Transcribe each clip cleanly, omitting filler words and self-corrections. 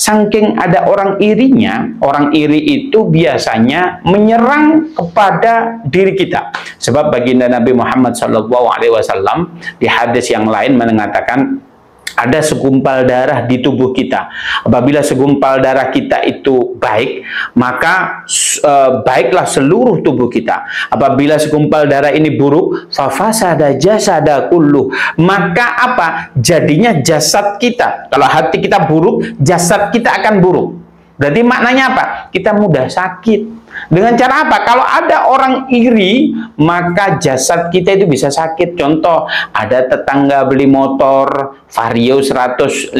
saking ada orang irinya, orang iri itu biasanya menyerang kepada diri kita. Sebab baginda Nabi Muhammad SAW di hadis yang lain mengatakan, ada segumpal darah di tubuh kita. Apabila segumpal darah kita itu baik, maka baiklah seluruh tubuh kita. Apabila segumpal darah ini buruk, fafasada jasada kullu, maka apa? Jadinya jasad kita. Kalau hati kita buruk, jasad kita akan buruk. Berarti maknanya apa? Kita mudah sakit. Dengan cara apa? Kalau ada orang iri, maka jasad kita itu bisa sakit. Contoh, ada tetangga beli motor Vario 150,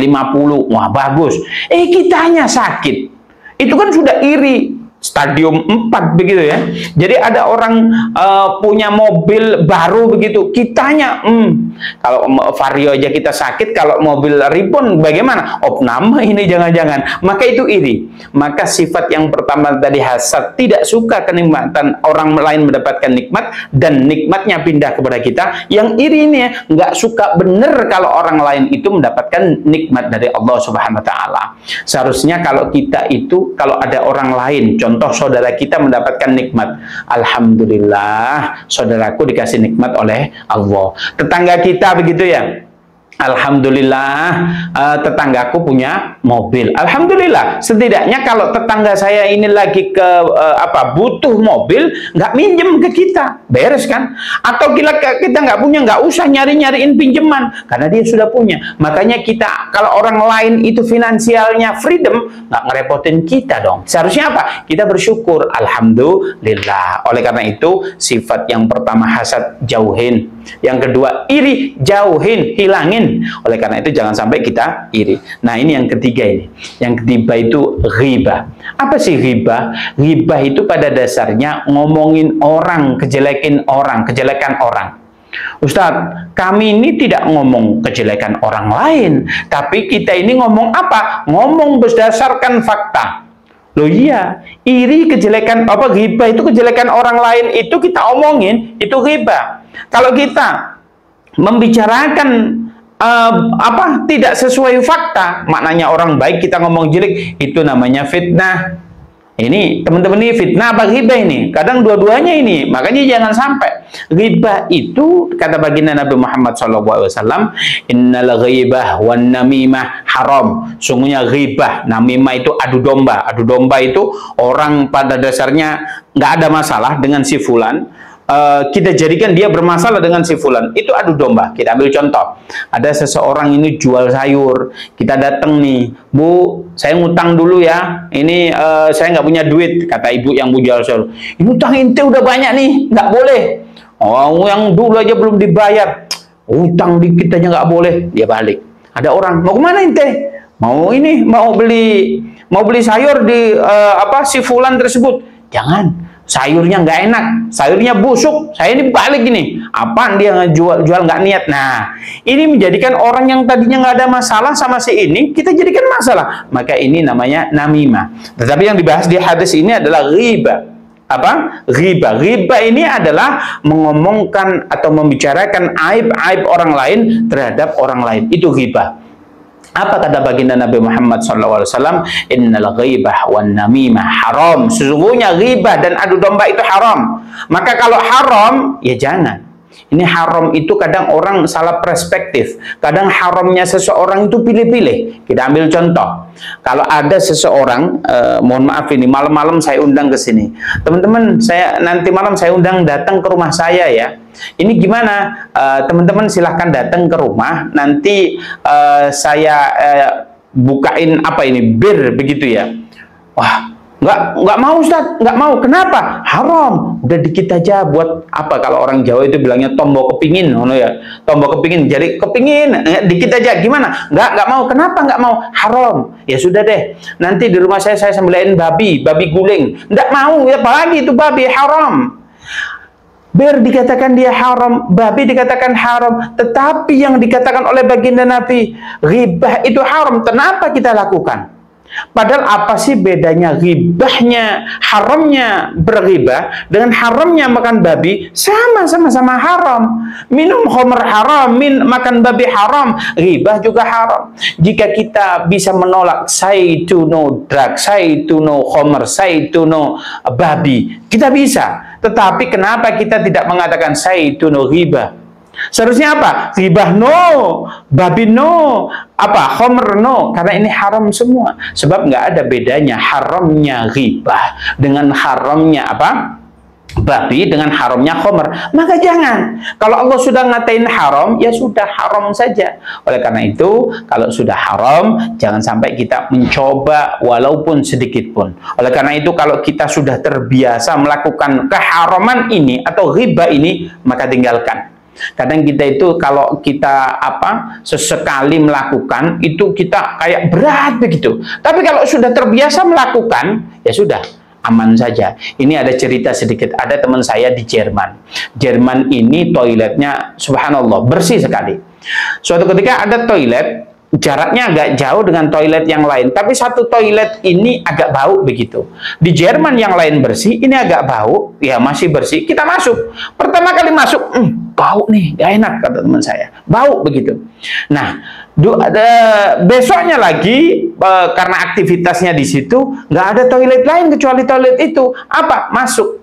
wah bagus. Kitanya sakit. Itu kan sudah iri. Stadium 4 begitu ya. Jadi ada orang punya mobil baru begitu, kitanya kalau Vario aja kita sakit, kalau mobil Ribon bagaimana? Opname ini jangan-jangan. Maka itu iri. Maka sifat yang pertama tadi hasad, tidak suka kenikmatan orang lain mendapatkan nikmat dan nikmatnya pindah kepada kita. Yang iri ini ya, nggak suka bener kalau orang lain itu mendapatkan nikmat dari Allah Subhanahu wa taala. Seharusnya kalau kita itu, kalau ada orang lain, contoh saudara kita mendapatkan nikmat, alhamdulillah saudaraku dikasih nikmat oleh Allah. Tetangga kita begitu ya, alhamdulillah tetanggaku punya mobil, alhamdulillah. Setidaknya kalau tetangga saya ini lagi butuh mobil, nggak minjem ke kita, beres kan? Atau kita nggak punya, nggak usah nyariin pinjaman karena dia sudah punya. Makanya kita, kalau orang lain itu finansialnya freedom, nggak ngerepotin kita dong. Seharusnya apa? Kita bersyukur, alhamdulillah. Oleh karena itu, sifat yang pertama hasad, jauhin. Yang kedua iri, jauhin, hilangin. Oleh karena itu jangan sampai kita iri. Nah, ini yang ketiga ini. Yang ketiga itu ghibah. Apa sih ghibah? Ghibah itu pada dasarnya ngomongin orang, kejelekan orang. Ustadz, kami ini tidak ngomong kejelekan orang lain, tapi kita ini ngomong apa? Ngomong berdasarkan fakta. Loh iya, iri, kejelekan, ghibah itu kejelekan orang lain, itu kita omongin, itu ghibah. Kalau kita membicarakan tidak sesuai fakta, maknanya orang baik kita ngomong jelek, itu namanya fitnah. Ini teman-teman, ini fitnah apa ghibah ini? Kadang dua-duanya ini, makanya jangan sampai. Ghibah itu kata baginda Nabi Muhammad SAW, innal ghibah wan namimah haram. Sungguhnya ghibah, namimah itu adu domba. Adu domba itu orang pada dasarnya nggak ada masalah dengan si fulan, kita jadikan dia bermasalah dengan si fulan, itu adu domba. Kita ambil contoh, ada seseorang ini jual sayur, kita datang nih, Bu, saya ngutang dulu ya, ini saya nggak punya duit, kata ibu yang bu jual sayur. Ini utang ente udah banyak nih, nggak boleh. Oh, yang dulu aja belum dibayar, utang dikit aja nggak boleh. Dia balik. Ada orang, mau kemana ente? Mau beli sayur di si fulan tersebut. Jangan. Sayurnya nggak enak, sayurnya busuk, saya ini balik ini, apaan dia jual nggak niat. Nah, ini menjadikan orang yang tadinya nggak ada masalah sama si ini, kita jadikan masalah. Maka ini namanya namimah. Tetapi yang dibahas di hadis ini adalah ghibah. Apa? Ghibah. Ghibah ini adalah mengomongkan atau membicarakan aib-aib orang lain terhadap orang lain. Itu ghibah. Apa kata baginda Nabi Muhammad SAW? Innal ghibah wan namimah haram. Sesungguhnya ghibah dan adu domba itu haram. Maka kalau haram, ya jangan. Ini haram itu kadang orang salah perspektif. Kadang haramnya seseorang itu pilih-pilih. Kita ambil contoh. Kalau ada seseorang, mohon maaf ini malam-malam saya undang ke sini. Teman-teman, nanti malam saya undang datang ke rumah saya ya. Ini gimana? Teman-teman silahkan datang ke rumah. Nanti saya bukain bir begitu ya. Wah, nggak mau Ustaz, nggak mau. Kenapa? Haram. Udah dikit aja, buat apa? Kalau orang Jawa itu bilangnya tombo kepingin, ya. Tombo kepingin, jadi kepingin, dikit aja. Gimana? Nggak mau. Kenapa nggak mau? Haram. Ya sudah deh. Nanti di rumah saya sembelihin babi guling. Nggak mau. Ya apalagi itu babi, haram. Bir dikatakan dia haram, babi dikatakan haram, tetapi yang dikatakan oleh baginda Nabi, ghibah itu haram. Kenapa kita lakukan? Padahal apa sih bedanya ghibahnya, haramnya berghibah dengan haramnya makan babi? Sama-sama haram. Minum khamr haram, makan babi haram, ghibah juga haram. Jika kita bisa menolak say to no drug, say to no khamr, say to no babi, kita bisa. Tetapi kenapa kita tidak mengatakan say to no ghibah? Seharusnya apa? Ghibah no, babi no, apa? Khamr no, karena ini haram semua. Sebab nggak ada bedanya haramnya ghibah dengan haramnya apa? Babi dengan haramnya khamr. Maka jangan. Kalau Allah sudah ngatain haram, ya sudah haram saja. Oleh karena itu, kalau sudah haram, jangan sampai kita mencoba walaupun sedikit pun. Oleh karena itu, kalau kita sudah terbiasa melakukan keharaman ini atau ghibah ini, maka tinggalkan. Kadang kita itu kalau kita sesekali melakukan itu kita kayak berat begitu. Tapi kalau sudah terbiasa melakukan, ya sudah aman saja. Ini ada cerita sedikit. Ada teman saya di Jerman. Jerman ini toiletnya subhanallah bersih sekali. Suatu ketika ada toilet, jaraknya agak jauh dengan toilet yang lain, tapi satu toilet ini agak bau begitu. Di Jerman yang lain bersih, ini agak bau, ya masih bersih. Kita masuk, pertama kali masuk, bau nih, gak enak kata teman saya, bau begitu. Nah, besoknya lagi karena aktivitasnya di situ, nggak ada toilet lain kecuali toilet itu. Apa? Masuk.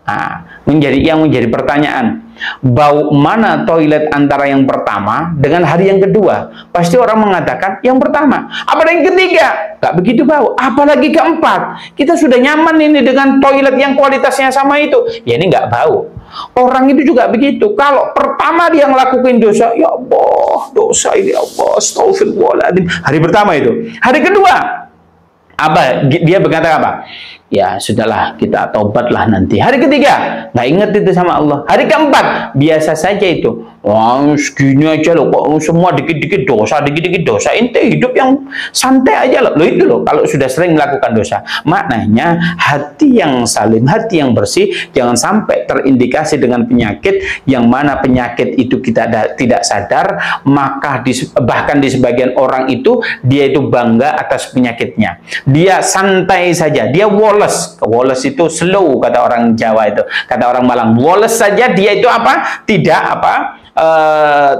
Nah, yang menjadi pertanyaan, bau mana toilet antara yang pertama dengan hari yang kedua? Pasti orang mengatakan yang pertama. Apa yang ketiga? Gak begitu bau. Apalagi keempat. Kita sudah nyaman ini dengan toilet yang kualitasnya sama itu. Ya ini nggak bau. Orang itu juga begitu. Kalau pertama dia ngelakuin dosa, ya Allah, dosa ini Allah, astagfirullahaladzim. Hari pertama itu. Hari kedua, apa? Dia berkata apa? Ya sudahlah, kita taubatlah nanti. Hari ketiga, nggak ingat itu sama Allah. Hari keempat, biasa saja itu. Wah, segini aja loh, kok semua dikit-dikit dosa, dikit-dikit dosa. Ente hidup yang santai aja loh. Loh itu loh, kalau sudah sering melakukan dosa. Maknanya, hati yang salim, hati yang bersih, jangan sampai terindikasi dengan penyakit, yang mana penyakit itu kita tidak sadar, maka bahkan di sebagian orang itu, dia itu bangga atas penyakitnya. Dia santai saja, dia woles. Woles itu slow, kata orang Jawa itu. Kata orang Malang, woles saja, dia itu apa? Tidak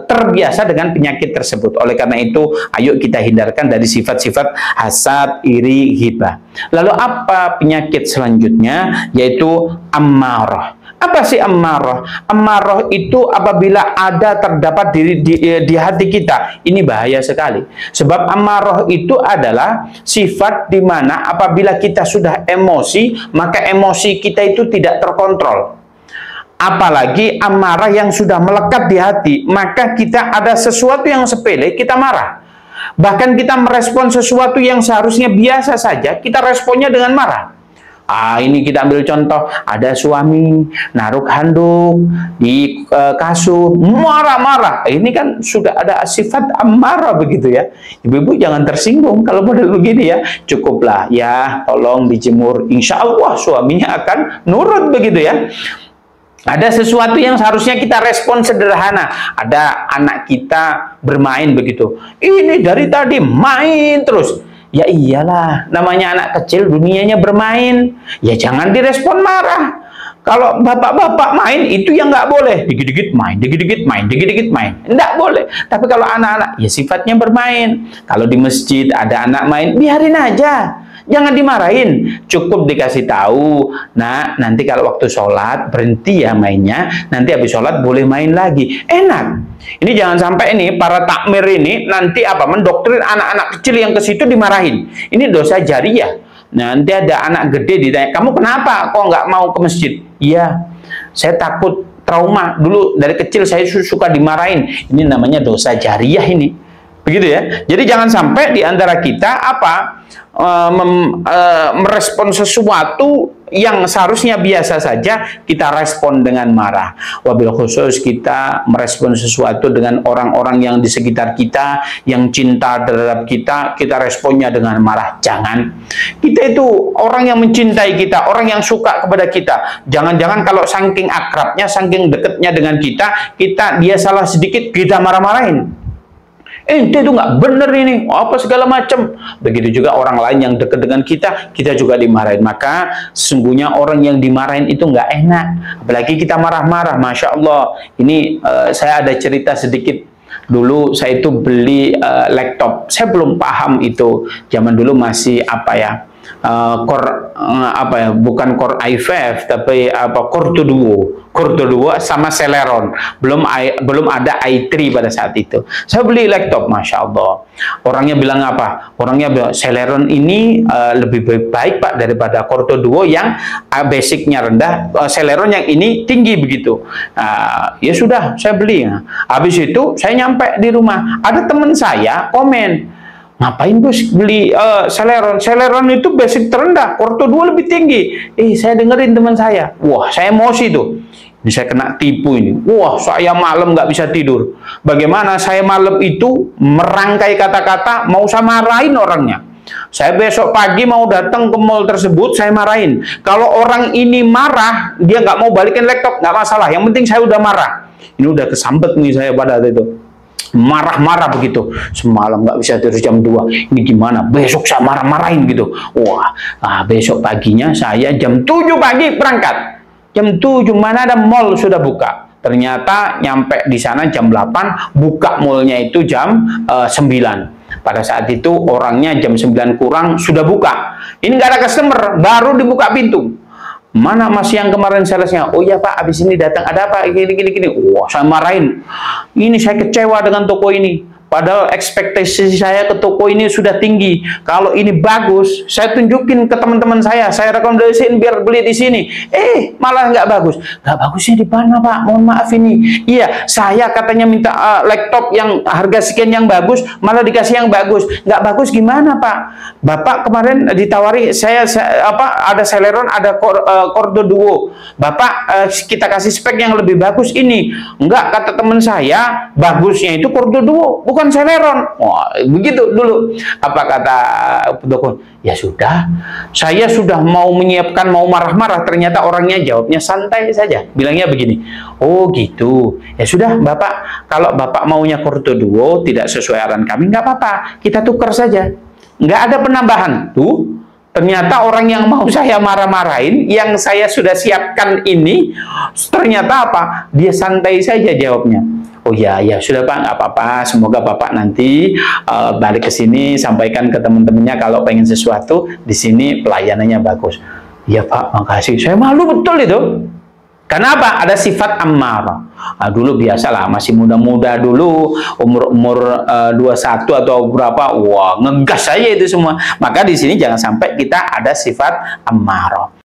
terbiasa dengan penyakit tersebut. Oleh karena itu, ayo kita hindarkan dari sifat-sifat hasad, iri, ghibah. Lalu apa penyakit selanjutnya? Yaitu ammarah. Apa sih ammarah? Ammarah itu apabila terdapat di hati kita. Ini bahaya sekali. Sebab ammarah itu adalah sifat di mana apabila kita sudah emosi, maka emosi kita itu tidak terkontrol. Apalagi amarah yang sudah melekat di hati, maka kita ada sesuatu yang sepele, kita marah. Bahkan kita merespon sesuatu yang seharusnya biasa saja, kita responnya dengan marah. Ini kita ambil contoh, ada suami naruh handuk di kasur, marah-marah. Ini kan sudah ada sifat amarah begitu ya. Ibu-ibu jangan tersinggung kalau model begini ya. Cukuplah ya, tolong dijemur. Insya Allah suaminya akan nurut begitu ya. Ada sesuatu yang seharusnya kita respon sederhana. Ada anak kita bermain begitu. Ini dari tadi main terus. Ya iyalah, namanya anak kecil dunianya bermain. Ya jangan direspon marah. Kalau bapak-bapak main, itu yang nggak boleh. Dikit-dikit main, dikit-dikit main, dikit-dikit main. Nggak boleh. Tapi kalau anak-anak, ya sifatnya bermain. Kalau di masjid ada anak main, biarin aja. Jangan dimarahin, cukup dikasih tahu. Nah, nanti kalau waktu sholat berhenti ya mainnya. Nanti habis sholat boleh main lagi. Enak. Ini jangan sampai ini para takmir ini nanti mendoktrin anak-anak kecil yang ke situ dimarahin. Ini dosa jariyah. Nanti ada anak gede ditanya, kamu kenapa kok nggak mau ke masjid? Iya, saya takut trauma. Dulu dari kecil saya suka dimarahin. Ini namanya dosa jariyah ini. Begitu ya. Jadi jangan sampai di antara kita merespon sesuatu yang seharusnya biasa saja kita respon dengan marah. Wabil khusus kita merespon sesuatu dengan orang-orang yang di sekitar kita yang cinta terhadap kita, kita responnya dengan marah. Jangan. Kita itu orang yang mencintai kita, orang yang suka kepada kita. Jangan-jangan kalau saking akrabnya, saking dekatnya dengan kita, dia salah sedikit kita marah-marahin. ente itu nggak bener ini, apa segala macam. Begitu juga orang lain yang dekat dengan kita juga dimarahin. Maka sesungguhnya orang yang dimarahin itu nggak enak. Apalagi kita marah-marah, Masya Allah. Ini saya ada cerita sedikit. Dulu saya itu beli laptop, saya belum paham itu. Zaman dulu masih apa ya? Bukan Core i5 tapi Core Duo sama Celeron, belum ada i3 pada saat itu. Saya beli laptop, Masya Allah. Orangnya bilang apa? Orangnya bilang Celeron ini lebih baik Pak daripada Core Duo yang basicnya rendah, Celeron yang ini tinggi begitu. Ya sudah, saya beli. Habis itu saya nyampe di rumah, ada teman saya komen, ngapain Gus beli Celeron? Celeron itu basic terendah, Core 2 lebih tinggi. Saya dengerin teman saya. Wah, saya emosi tuh. Ini saya kena tipu ini. Wah, saya malam nggak bisa tidur. Bagaimana saya malam itu merangkai kata-kata, mau saya marahin orangnya. Saya besok pagi mau datang ke mall tersebut, saya marahin. Kalau orang ini marah, dia nggak mau balikin laptop, nggak masalah. Yang penting saya udah marah. Ini udah kesambet nih saya pada itu. Marah-marah begitu, semalam nggak bisa tidur jam 2, ini gimana, besok saya marah-marahin gitu. Wah, besok paginya saya jam 7 pagi berangkat, jam 7 mana ada mall sudah buka. Ternyata nyampe di sana jam 8, buka mallnya itu jam 9. Pada saat itu orangnya jam 9 kurang sudah buka, ini nggak ada customer, baru dibuka pintu. Mana Mas yang kemarin salesnya? Oh iya Pak, habis ini datang, ada apa? Gini. Wah, saya marahin. Ini saya kecewa dengan toko ini. Padahal ekspektasi saya ke toko ini sudah tinggi. Kalau ini bagus, saya tunjukin ke teman-teman saya rekomendasiin biar beli di sini. Malah nggak bagus. Nggak bagusnya di mana Pak? Mohon maaf ini. Iya, saya katanya minta laptop yang harga sekian yang bagus, malah dikasih yang bagus. Nggak bagus gimana Pak? Bapak kemarin ditawari ada Celeron, ada Core Duo. Bapak kita kasih spek yang lebih bagus ini. Enggak, kata teman saya, bagusnya itu Core Duo, bukan Celeron. Wah, begitu dulu. Apa kata toko? Ya sudah, saya sudah mau menyiapkan, mau marah-marah, ternyata orangnya jawabnya santai saja. Bilangnya begini, oh gitu. Ya sudah Bapak, kalau Bapak maunya Core Duo tidak sesuai arahan kami, nggak apa-apa, kita tukar saja. Nggak ada penambahan. Tuh, ternyata orang yang mau saya marah-marahin, yang saya sudah siapkan ini, ternyata apa? Dia santai saja jawabnya. Oh ya, sudah Pak, nggak apa-apa. Semoga Bapak nanti balik ke sini, sampaikan ke teman-temannya kalau pengen sesuatu di sini pelayanannya bagus. Ya Pak, makasih. Saya malu betul itu. Kenapa? Ada sifat ammarah. Dulu biasalah, masih muda-muda dulu, umur 21 atau berapa, wah ngegas aja itu semua. Maka di sini jangan sampai kita ada sifat ammarah.